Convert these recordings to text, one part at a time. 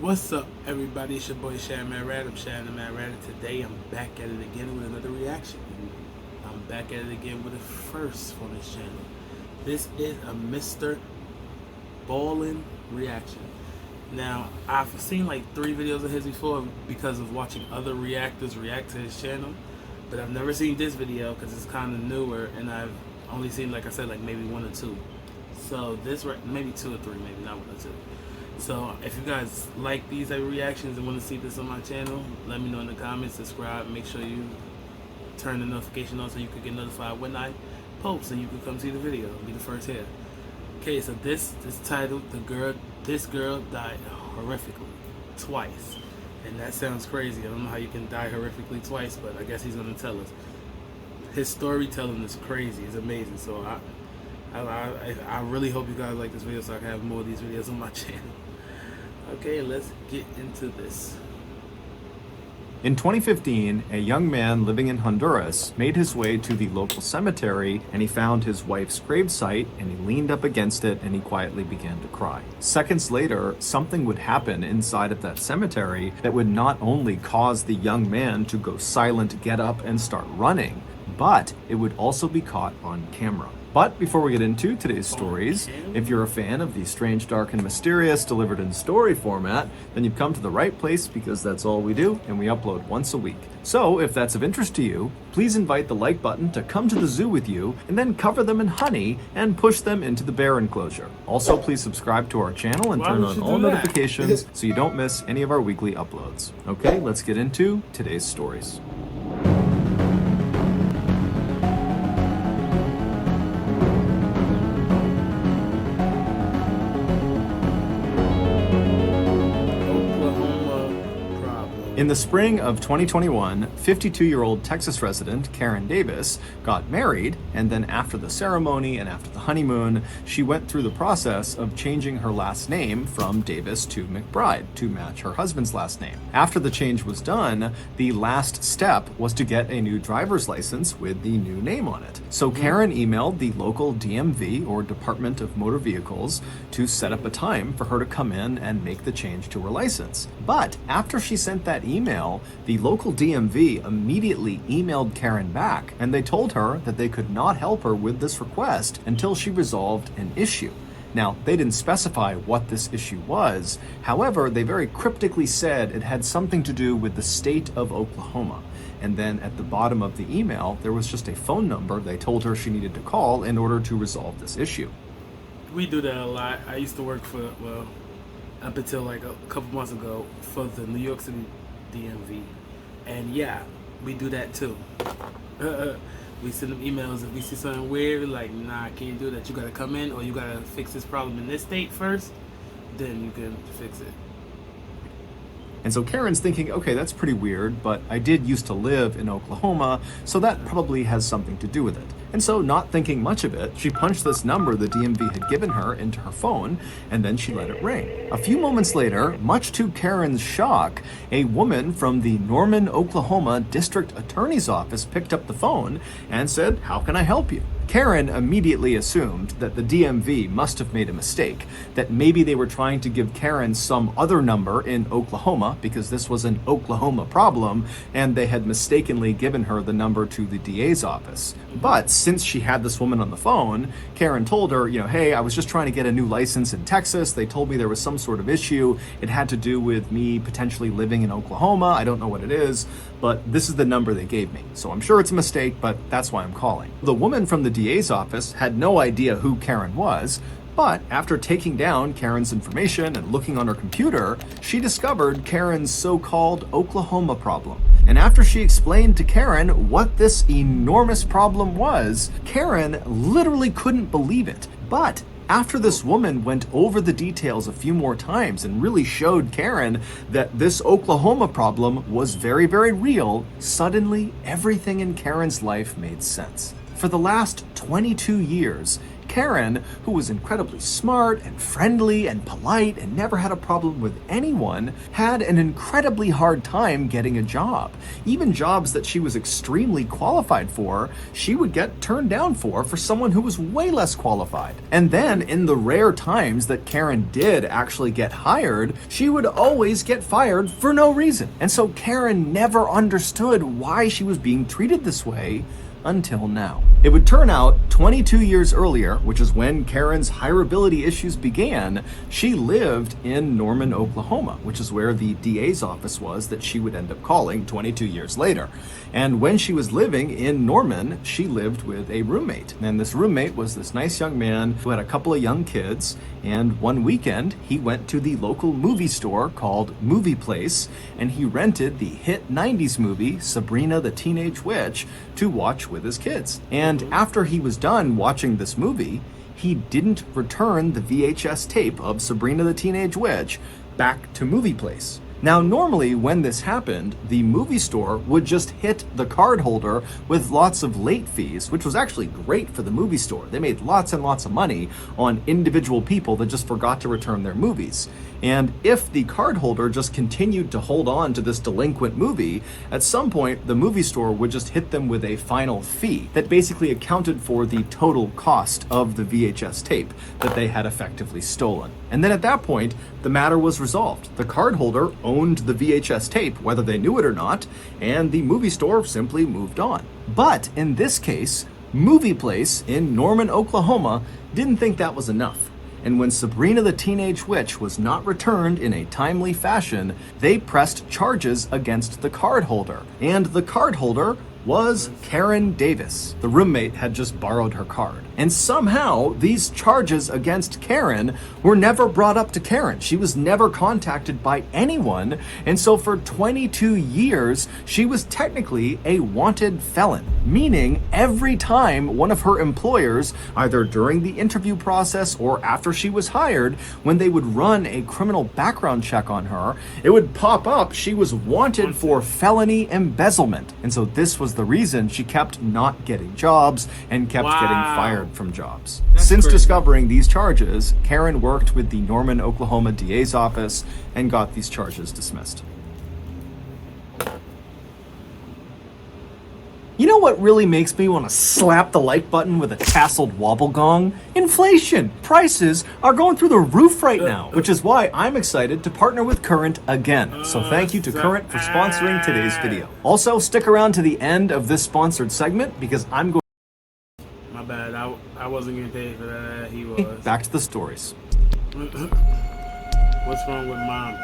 What's up, everybody? It's your boy Shannon Man Rad. I'm Shannon Man Rad. Today I'm back at it again with another reaction. I'm back at it again with a first on this channel. This is a Mr. Ballen reaction. Now, I've seen like 3 videos of his before because of watching other reactors react to his channel, but I've never seen this video because it's kind of newer, and I've only seen, like I said, like maybe 1 or 2. So this, maybe 2 or 3, maybe not 1 or 2. So if you guys like these type of reactions and want to see this on my channel, let me know in the comments. Subscribe, make sure you turn the notification on so you can get notified when I post and you can come see the video and be the first here. Okay, so this titled This Girl Died Horrifically Twice. And that sounds crazy. I don't know how you can die horrifically twice, but I guess he's gonna tell us. His storytelling is crazy, it's amazing. So I really hope you guys like this video so I can have more of these videos on my channel. Okay, let's get into this. In 2015, a young man living in Honduras made his way to the local cemetery and he found his wife's gravesite and he leaned up against it and he quietly began to cry. Seconds later, something would happen inside of that cemetery that would not only cause the young man to go silent, get up, and start running, but it would also be caught on camera. But before we get into today's stories, if you're a fan of the strange, dark, and mysterious delivered in story format, then you've come to the right place because that's all we do, and we upload once a week. So if that's of interest to you, please invite the like button to come to the zoo with you, and then cover them in honey and push them into the bear enclosure. Also, please subscribe to our channel and turn on all notifications so you don't miss any of our weekly uploads. Okay, let's get into today's stories. In the spring of 2021, 52-year-old Texas resident Karen Davis got married, and then after the ceremony and after the honeymoon, she went through the process of changing her last name from Davis to McBride to match her husband's last name. After the change was done, the last step was to get a new driver's license with the new name on it. So Karen emailed the local DMV, or Department of Motor Vehicles, to set up a time for her to come in and make the change to her license. But after she sent that email, the local DMV immediately emailed Karen back, and they told her that they could not help her with this request until she resolved an issue. Now, they didn't specify what this issue was. However, they very cryptically said it had something to do with the state of Oklahoma. And then at the bottom of the email, there was just a phone number they told her she needed to call in order to resolve this issue. We do that a lot. I used to work for, well, up until like a couple months ago, for the New York City DMV, and yeah, we do that too. We send them emails if we see something weird, like, nah, I can't do that, you gotta come in, or you gotta fix this problem in this state first, then you can fix it. And so Karen's thinking, okay, that's pretty weird, but I did used to live in Oklahoma, so that probably has something to do with it. And so, not thinking much of it, she punched this number the DMV had given her into her phone, and then she let it ring. A few moments later, much to Karen's shock, a woman from the Norman, Oklahoma District Attorney's Office picked up the phone and said, "How can I help you?" Karen immediately assumed that the DMV must have made a mistake, that maybe they were trying to give Karen some other number in Oklahoma because this was an Oklahoma problem, and they had mistakenly given her the number to the DA's office. But since she had this woman on the phone, Karen told her, hey, I was just trying to get a new license in Texas. They told me there was some sort of issue. It had to do with me potentially living in Oklahoma. I don't know what it is, but this is the number they gave me. So I'm sure it's a mistake, but that's why I'm calling. The woman from the DA's office had no idea who Karen was, but after taking down Karen's information and looking on her computer, she discovered Karen's so-called Oklahoma problem. And after she explained to Karen what this enormous problem was, Karen literally couldn't believe it. But after this woman went over the details a few more times and really showed Karen that this Oklahoma problem was very, very real, suddenly everything in Karen's life made sense. For the last 22 years, Karen, who was incredibly smart and friendly and polite and never had a problem with anyone, had an incredibly hard time getting a job. Even jobs that she was extremely qualified for, she would get turned down for someone who was way less qualified. And then, in the rare times that Karen did actually get hired, she would always get fired for no reason. And so Karen never understood why she was being treated this way until now. It would turn out 22 years earlier, which is when Karen's hireability issues began, she lived in Norman, Oklahoma, which is where the DA's office was that she would end up calling 22 years later. And when she was living in Norman, she lived with a roommate. And this roommate was this nice young man who had a couple of young kids. And one weekend, he went to the local movie store called Movie Place, and he rented the hit 90s movie, Sabrina the Teenage Witch, to watch with his kids. And after he was done watching this movie, he didn't return the VHS tape of Sabrina the Teenage Witch back to Movie Place. Now, normally when this happened, the movie store would just hit the card holder with lots of late fees, which was actually great for the movie store. They made lots and lots of money on individual people that just forgot to return their movies. And if the card holder just continued to hold on to this delinquent movie, at some point the movie store would just hit them with a final fee that basically accounted for the total cost of the VHS tape that they had effectively stolen. And then at that point, the matter was resolved. The card holder owned the VHS tape, whether they knew it or not, and the movie store simply moved on. But in this case, Movie Place in Norman, Oklahoma didn't think that was enough. And when Sabrina the Teenage Witch was not returned in a timely fashion, they pressed charges against the card holder. And the card holder was Karen Davis. The roommate had just borrowed her card. And somehow, these charges against Karen were never brought up to Karen. She was never contacted by anyone, and so for 22 years, she was technically a wanted felon, meaning every time one of her employers, either during the interview process or after she was hired, when they would run a criminal background check on her, it would pop up she was wanted for felony embezzlement. And so this was the reason she kept not getting jobs and kept getting fired from jobs. Since discovering these charges, Karen worked with the Norman, Oklahoma DA's office and got these charges dismissed. You know what really makes me want to slap the like button with a tasseled wobble gong? Inflation! Prices are going through the roof right now, which is why I'm excited to partner with Current again. So thank you to Current for sponsoring today's video. Also, stick around to the end of this sponsored segment because I'm going. My bad, I wasn't getting paid for that. He was. Back to the stories. What's wrong with Mom?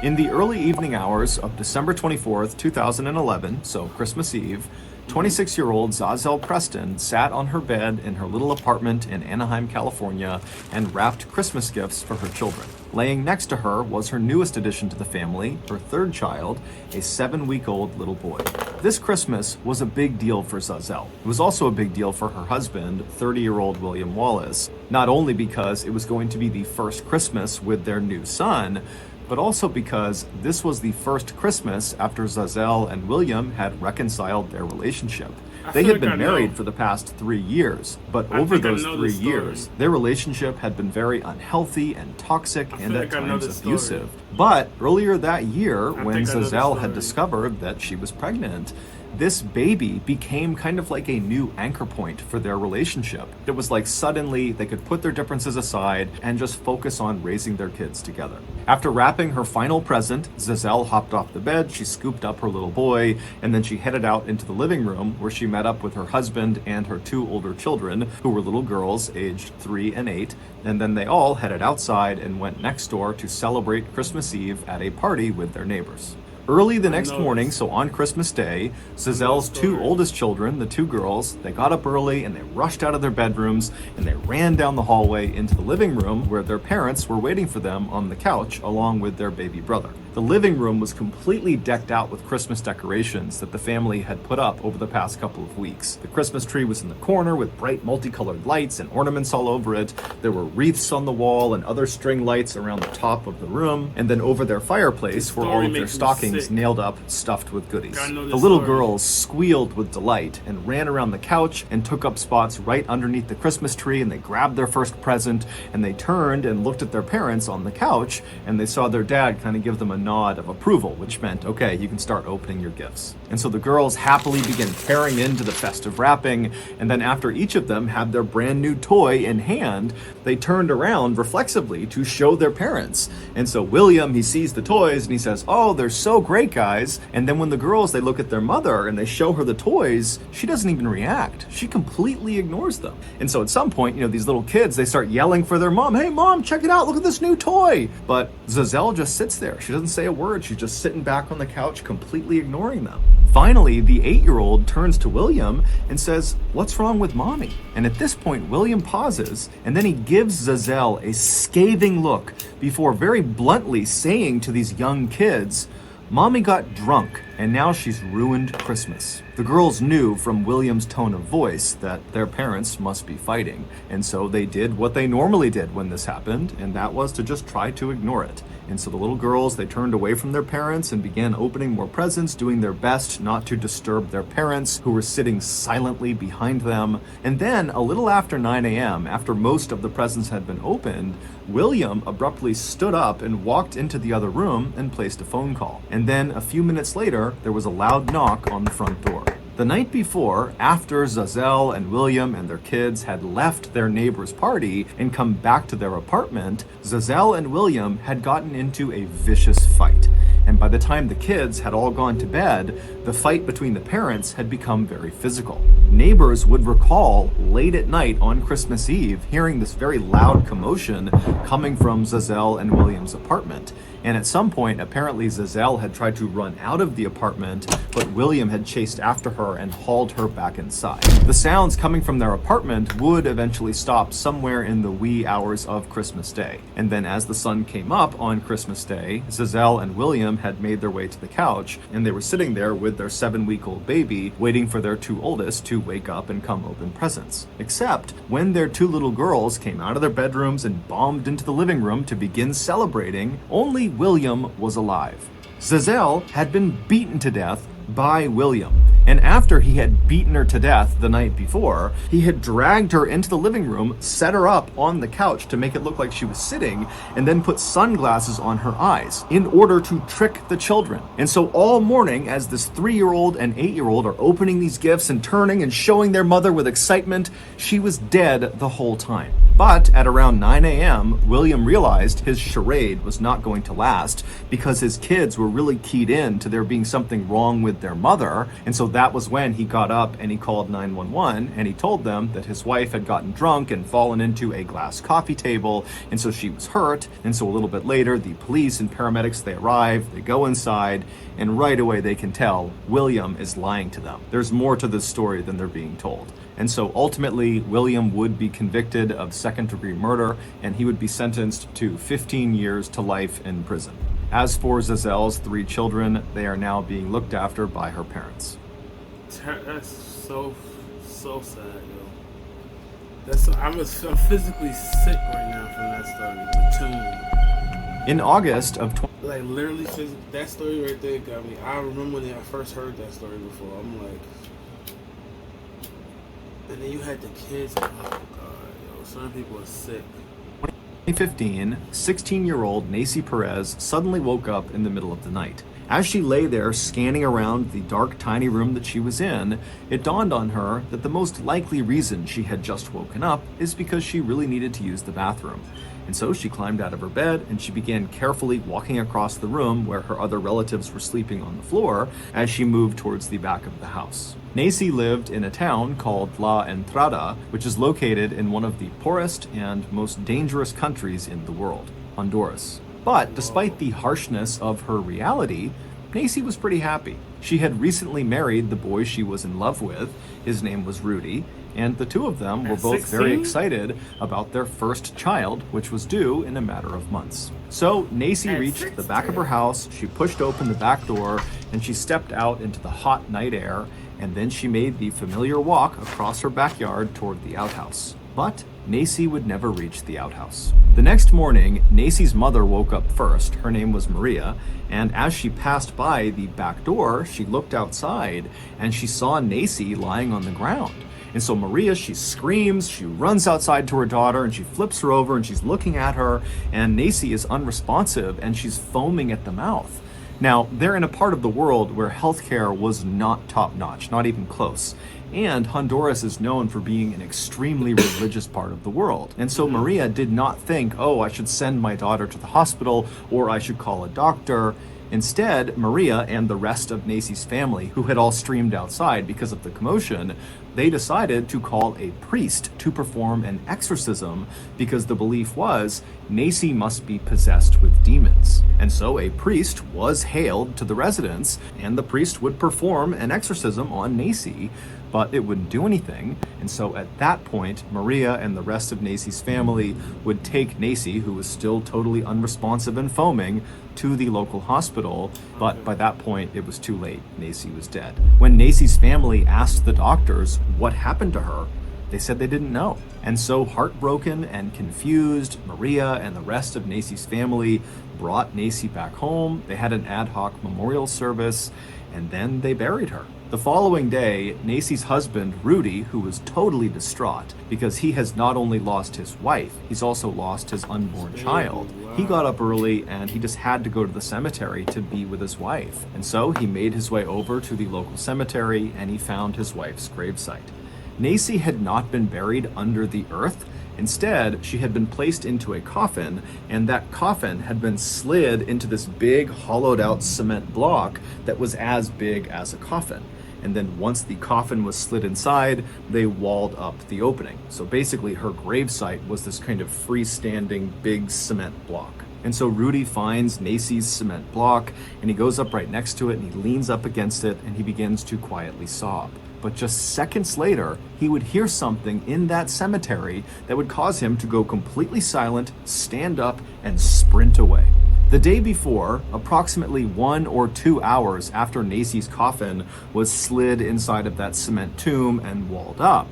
In the early evening hours of December 24th, 2011, so Christmas Eve, 26-year-old Zazel Preston sat on her bed in her little apartment in Anaheim, California, and wrapped Christmas gifts for her children. Laying next to her was her newest addition to the family, her third child, a 7-week-old little boy. This Christmas was a big deal for Zazel. It was also a big deal for her husband, 30-year-old William Wallace, not only because it was going to be the first Christmas with their new son, but also because this was the first Christmas after Zazel and William had reconciled their relationship. They had been married for the past 3 years, but over those 3 years, their relationship had been very unhealthy and toxic and at times abusive. But earlier that year, when Zazel had discovered that she was pregnant, this baby became kind of like a new anchor point for their relationship. It was like suddenly they could put their differences aside and just focus on raising their kids together. After wrapping her final present, Zazel hopped off the bed, she scooped up her little boy, and then she headed out into the living room where she met up with her husband and her 2 older children, who were little girls aged 3 and 8, and then they all headed outside and went next door to celebrate Christmas Eve at a party with their neighbors. Early the next morning, so on Christmas Day, Zazel's 2 oldest children, the 2 girls, they got up early and they rushed out of their bedrooms and they ran down the hallway into the living room where their parents were waiting for them on the couch along with their baby brother. The living room was completely decked out with Christmas decorations that the family had put up over the past couple of weeks. The Christmas tree was in the corner with bright multicolored lights and ornaments all over it. There were wreaths on the wall and other string lights around the top of the room. And then over their fireplace were all of their stockings arms sick. nailed up, stuffed with goodies. I know The this little story. girls squealed with delight and ran around the couch and took up spots right underneath the Christmas tree, and they grabbed their first present and they turned and looked at their parents on the couch, and they saw their dad kind of give them a nod of approval, which meant, okay, you can start opening your gifts. And so the girls happily began tearing into the festive wrapping, and then after each of them had their brand new toy in hand, they turned around reflexively to show their parents. And so William, he sees the toys and he says, oh, they're so great, guys. And then when the girls, they look at their mother and they show her the toys, she doesn't even react. She completely ignores them. And so at some point, these little kids, they start yelling for their mom, hey mom, check it out, look at this new toy. But Zazelle just sits there. She doesn't say a word. She's just sitting back on the couch, completely ignoring them. Finally, the 8-year-old turns to William and says, what's wrong with mommy? And at this point, William pauses, and then he gives Zazelle a scathing look before very bluntly saying to these young kids, mommy got drunk, and now she's ruined Christmas. The girls knew from William's tone of voice that their parents must be fighting, and so they did what they normally did when this happened, and that was to just try to ignore it. And so the little girls, they turned away from their parents and began opening more presents, doing their best not to disturb their parents, who were sitting silently behind them. And then, a little after 9 a.m., after most of the presents had been opened, William abruptly stood up and walked into the other room and placed a phone call. And then, a few minutes later, there was a loud knock on the front door. The night before, after Zazelle and William and their kids had left their neighbor's party and come back to their apartment, Zazelle and William had gotten into a vicious fight. And by the time the kids had all gone to bed, the fight between the parents had become very physical. Neighbors would recall late at night on Christmas Eve hearing this very loud commotion coming from Zazelle and William's apartment. And at some point, apparently Zazelle had tried to run out of the apartment, but William had chased after her and hauled her back inside. The sounds coming from their apartment would eventually stop somewhere in the wee hours of Christmas Day. And then as the sun came up on Christmas Day, Zazelle and William had made their way to the couch, and they were sitting there with their 7-week-old baby, waiting for their 2 oldest to wake up and come open presents. Except when their 2 little girls came out of their bedrooms and bombed into the living room to begin celebrating, only William was alive. Zazelle had been beaten to death by William. And after he had beaten her to death the night before, he had dragged her into the living room, set her up on the couch to make it look like she was sitting, and then put sunglasses on her eyes in order to trick the children. And so all morning, as this 3-year-old and 8-year-old are opening these gifts and turning and showing their mother with excitement, she was dead the whole time. But at around 9 a.m., William realized his charade was not going to last because his kids were really keyed in to there being something wrong with their mother. And so that was when he got up and he called 911 and he told them that his wife had gotten drunk and fallen into a glass coffee table, and so she was hurt. And so a little bit later, the police and paramedics, they arrive, they go inside, and right away they can tell William is lying to them. There's more to this story than they're being told. And so ultimately, William would be convicted of second-degree murder, and he would be sentenced to 15 years to life in prison. As for Zazelle's 3 children, they are now being looked after by her parents. That's so sad, yo. I'm physically sick right now from that story. The tune. In August of Like, literally, that story right there got me. I remember when I first heard that story before. I'm like... And then you had the kids. Oh, God, yo. Some people are sick. 2015, 16-year-old Nacy Perez suddenly woke up in the middle of the night. As she lay there scanning around the dark, tiny room that she was in, it dawned on her that the most likely reason she had just woken up is because she really needed to use the bathroom. And so she climbed out of her bed and she began carefully walking across the room where her other relatives were sleeping on the floor as she moved towards the back of the house. Nacy lived in a town called La Entrada, which is located in one of the poorest and most dangerous countries in the world, Honduras. But despite the harshness of her reality, Nacy was pretty happy. She had recently married the boy she was in love with. His name was Rudy, and the two of them were both very excited about their first child, which was due in a matter of months. So Nacy reached the back of her house, she pushed open the back door, and she stepped out into the hot night air, and then she made the familiar walk across her backyard toward the outhouse. But Nacy would never reach the outhouse. The next morning, Nacy's mother woke up first. Her name was Maria, and as she passed by the back door, she looked outside and she saw Nacy lying on the ground. And so Maria, she screams, she runs outside to her daughter, and she flips her over and she's looking at her, and Nacy is unresponsive and she's foaming at the mouth. Now, they're in a part of the world where healthcare was not top-notch, not even close. And Honduras is known for being an extremely religious part of the world. And so Maria did not think, oh, I should send my daughter to the hospital or I should call a doctor. Instead, Maria and the rest of Nacy's family, who had all streamed outside because of the commotion, they decided to call a priest to perform an exorcism because the belief was Nacy must be possessed with demons. And so a priest was hailed to the residence, and the priest would perform an exorcism on Nacy, but it wouldn't do anything. And so at that point, Maria and the rest of Nacy's family would take Nacy, who was still totally unresponsive and foaming, to the local hospital, but by that point it was too late. Nacy was dead. When Nacy's family asked the doctors what happened to her, they said they didn't know. And so, heartbroken and confused, Maria and the rest of Nacy's family brought Nacy back home. They had an ad hoc memorial service, and then they buried her. The following day, Nacy's husband, Rudy, who was totally distraught because he has not only lost his wife, he's also lost his unborn child. He got up early and he just had to go to the cemetery to be with his wife. And so he made his way over to the local cemetery and he found his wife's gravesite. Nacy had not been buried under the earth. Instead, she had been placed into a coffin, and that coffin had been slid into this big hollowed out cement block that was as big as a coffin. And then once the coffin was slid inside, they walled up the opening. So basically her gravesite was this kind of freestanding big cement block. And so Rudy finds Nacy's cement block, and he goes up right next to it, and he leans up against it, and he begins to quietly sob. But just seconds later, he would hear something in that cemetery that would cause him to go completely silent, stand up, and sprint away. The day before, approximately 1 or 2 hours after Nacy's coffin was slid inside of that cement tomb and walled up,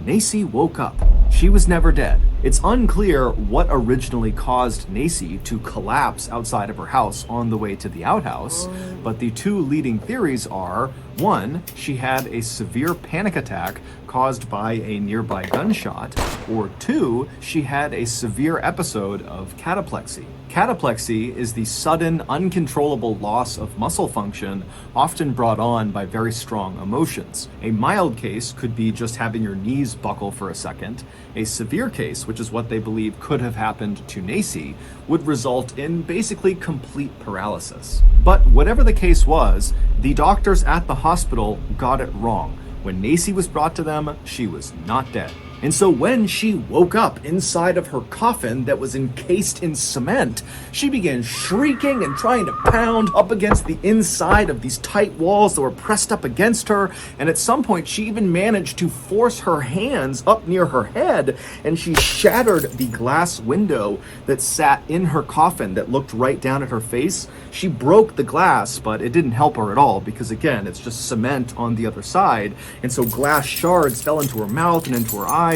Nacy woke up. She was never dead. It's unclear what originally caused Nacy to collapse outside of her house on the way to the outhouse, but the two leading theories are, one, she had a severe panic attack caused by a nearby gunshot, or two, she had a severe episode of cataplexy. Cataplexy is the sudden, uncontrollable loss of muscle function, often brought on by very strong emotions. A mild case could be just having your knees buckle for a second. A severe case, which is what they believe could have happened to Nacy, would result in basically complete paralysis. But whatever the case was, the doctors at the hospital got it wrong. When Nacy was brought to them, she was not dead. And so when she woke up inside of her coffin that was encased in cement, she began shrieking and trying to pound up against the inside of these tight walls that were pressed up against her. And at some point, she even managed to force her hands up near her head, and she shattered the glass window that sat in her coffin that looked right down at her face. She broke the glass, but it didn't help her at all because, again, it's just cement on the other side. And so glass shards fell into her mouth and into her eyes.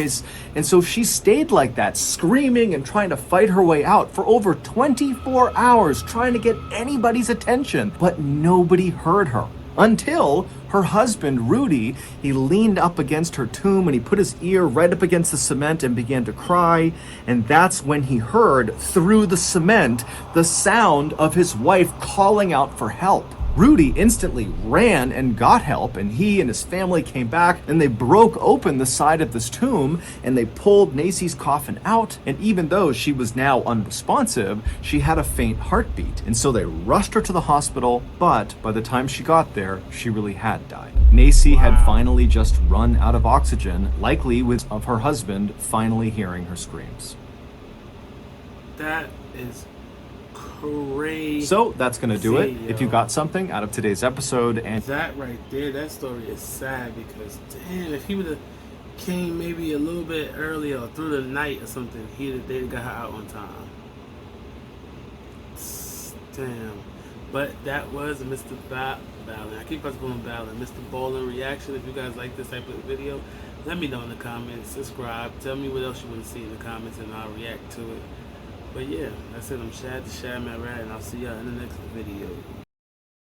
And so she stayed like that, screaming and trying to fight her way out for over 24 hours, trying to get anybody's attention, but nobody heard her. Until her husband, Rudy, he leaned up against her tomb and he put his ear right up against the cement and began to cry. And that's when he heard, through the cement, the sound of his wife calling out for help. Rudy instantly ran and got help, and he and his family came back and they broke open the side of this tomb and they pulled Nacy's coffin out. And even though she was now unresponsive, she had a faint heartbeat. And so they rushed her to the hospital, but by the time she got there, she really had died. Nacy had finally just run out of oxygen, likely with of her husband finally hearing her screams. That is crazy. So that's going to do it. If you got something out of today's episode, and that right there, that story is sad because damn, if he would have came maybe a little bit earlier or through the night or something, they'd got her out on time. Damn. But that was Mr. Ballen. I keep calling him Ballen. Mr. Ballen reaction. If you guys like this type of video, Let me know in the comments. Subscribe. Tell me what else you want to see in the comments, and I'll react to it. But yeah, that's it. I'm Shad, the Shad Man Rat, and I'll see y'all in the next video.